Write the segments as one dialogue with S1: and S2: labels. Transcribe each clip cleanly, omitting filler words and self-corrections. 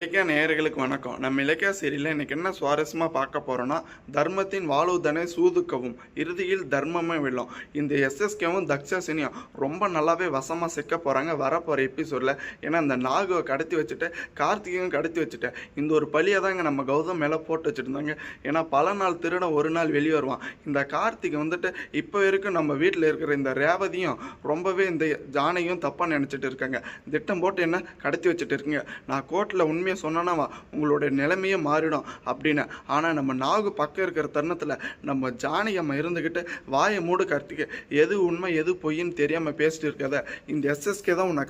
S1: இலக்கிய நேயர்களுக்கு வணக்கம். நம்ம இலக்கிய சீரியலில் இன்னைக்கு என்ன சுவாரஸ்யமாக பார்க்க போகிறோன்னா, தர்மத்தின் வாழ்வுதனை சூதுக்கவும் இறுதியில் தர்மமே வெல்லும். இந்த எஸ்எஸ்கேவும் தக்ஷசினியும் ரொம்ப நல்லாவே வசமாக சிக்க போகிறாங்க வரப்போகிற எபிசோடில். ஏன்னா இந்த நாகுவை கடத்தி வச்சுட்டு கார்த்திகையும் கடத்தி வச்சுட்டு இந்த ஒரு பழியை தாங்க நம்ம கௌதம் மேலே போட்டு வச்சுருந்தாங்க. ஏன்னா பல நாள் திருட ஒரு நாள் வெளியே வருவான். இந்த கார்த்திகை வந்துட்டு இப்போ வரைக்கும் நம்ம வீட்டில் இருக்கிற இந்த ரேவதியும் ரொம்பவே இந்த ஜானையும் தப்பாக நினச்சிட்டு இருக்காங்க. திட்டம் போட்டு என்ன கடத்தி வச்சுட்டு இருக்குங்க. நான் கோர்ட்டில் உண்மையை சொன்னோன்னா உங்களுடைய நிலைமையே மாறிடும் அப்படின்னு. ஆனால் நம்ம நாகு பக்கம் இருக்கிற தருணத்தில் நம்ம ஜானகி அம்மா இருந்துக்கிட்டு வாயை மூடு கார்த்திகை, எது உண்மை எது பொய்ன்னு தெரியாமல் பேசிட்டு இருக்காத. இந்த எஸ்எஸ்கே தான் உன்னை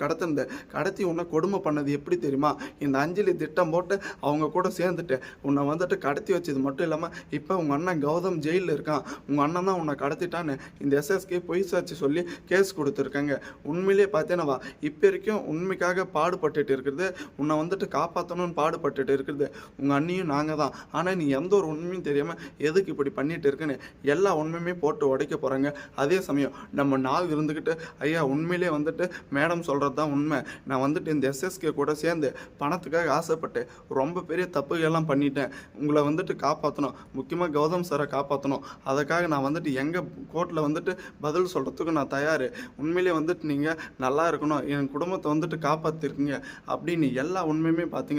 S1: கடத்தி உன்னை கொடுமை பண்ணது எப்படி தெரியுமா? இந்த அஞ்சலி திட்டம் போட்டு அவங்க கூட சேர்ந்துட்டு உன்னை வந்துட்டு கடத்தி வச்சது மட்டும் இல்லாமல் இப்போ உங்கள் அண்ணன் கௌதம் ஜெயிலில் இருக்கான். உங்கள் அண்ணன் தான் உன்னை கடத்திட்டான்னு இந்த எஸ்எஸ்கே பொய் சாட்சி சொல்லி கேஸ் கொடுத்துருக்காங்க. உண்மையிலே பார்த்தேனவா இப்போ வரைக்கும் உண்மைக்காக பாடுபட்டுட்டு இருக்கிறது, உன்னை வந்துட்டு காப்பாற்றணும்னு பாடுபட்டுட்டு இருக்கிறது உங்கள் அண்ணியும் நாங்கள் தான். ஆனால் நீ எந்த ஒரு உண்மையும் தெரியாமல் எதுக்கு இப்படி பண்ணிட்டு இருக்குன்னு எல்லா உண்மையுமே போட்டு உடைக்க போகிறாங்க. அதே சமயம் நம்ம நாள் இருந்துக்கிட்டு, ஐயா உண்மையிலே வந்துட்டு மேடம் சொல்கிறது தான் உண்மை, நான் வந்துட்டு இந்த எஸ்எஸ்கே கூட சேர்ந்து பணத்துக்காக ஆசைப்பட்டு ரொம்ப பெரிய தப்புகள்லாம் பண்ணிட்டேன், உங்களை வந்துட்டு காப்பாற்றணும், முக்கியமாக கௌதம் சாரை காப்பாற்றணும், அதுக்காக நான் வந்துட்டு எங்கள் கோர்ட்டில் வந்துட்டு பதில் சொல்கிறதுக்கு நான் தயார், உண்மையிலே வந்துட்டு நீங்கள் நல்லா இருக்கணும், என் குடும்பத்தை வந்துட்டு காப்பாற்றிருக்கீங்க அப்படின்னு எல்லா உண்மையுமே பார்த்தீங்களான்னு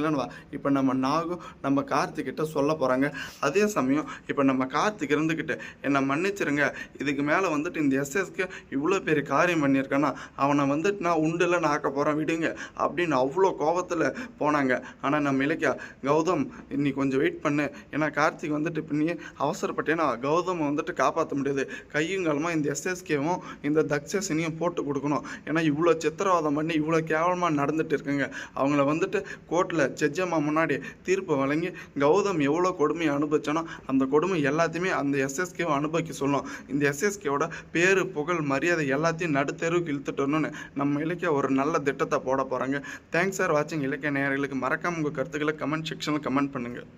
S1: இப்போ நம்ம நாகும் நம்ம கார்த்திகிட்ட சொல்ல போகிறாங்க. அதே சமயம் இப்போ நம்ம கார்த்திக் இருந்துக்கிட்டு என்னை மன்னிச்சிருங்க, இதுக்கு மேலே வந்துட்டு இந்த எஸ்எஸ்க்கு இவ்வளோ பெரிய காரியம் பண்ணியிருக்கானா அவனை வந்துட்டு நான் உண்டில் நாக்க போகிறேன் விடுங்க அப்படின்னு அவ்வளோ கோபத்தில் போனாங்க. ஆனால் நம்ம இலக்கியா, கௌதம் இன்னி கொஞ்சம் வெயிட் பண்ணு, ஏன்னா கார்த்திக் வந்துட்டு இப்போ நீ அவசரப்பட்டேன்னா கௌதம் வந்துட்டு காப்பாற்ற முடியாது, கையுங்காலமாக இந்த எஸ்எஸ்கேவும் இந்த தக்ஷசினியும் போட்டு கொடுக்கணும். ஏன்னா இவ்வளோ சித்திரவாதம் பண்ணி இவ்வளோ கேவலமாக நடந்துட்டு இருக்குங்க. அவங்கள வந்துட்டு கோர்ட்டில் ஜட்ஜம்மா முன்னாடி தீர்ப்பு வழங்கி கௌதம் எவ்வளோ கொடுமையை அனுபவிச்சானோ அந்த கொடுமை எல்லாத்தையுமே அந்த எஸ்எஸ்கேவை அனுபவிக்க சொல்லணும். இந்த எஸ்எஸ்கேவோட பேரு புகழ் மரியாதை எல்லாத்தையும் நடுத்தெருவுக்கு இழுத்துட்டோன்னு நம்ம இலக்கிய ஒரு நல்ல திட்டத்தை போட போகிறாங்க. தேங்க்ஸ் ஃபார் வாட்சிங். இலக்கிய நேயர்களுக்கு மறக்காம உங்கள் கருத்துக்களை கமெண்ட் செக்ஷனில் கமெண்ட் பண்ணுங்கள்.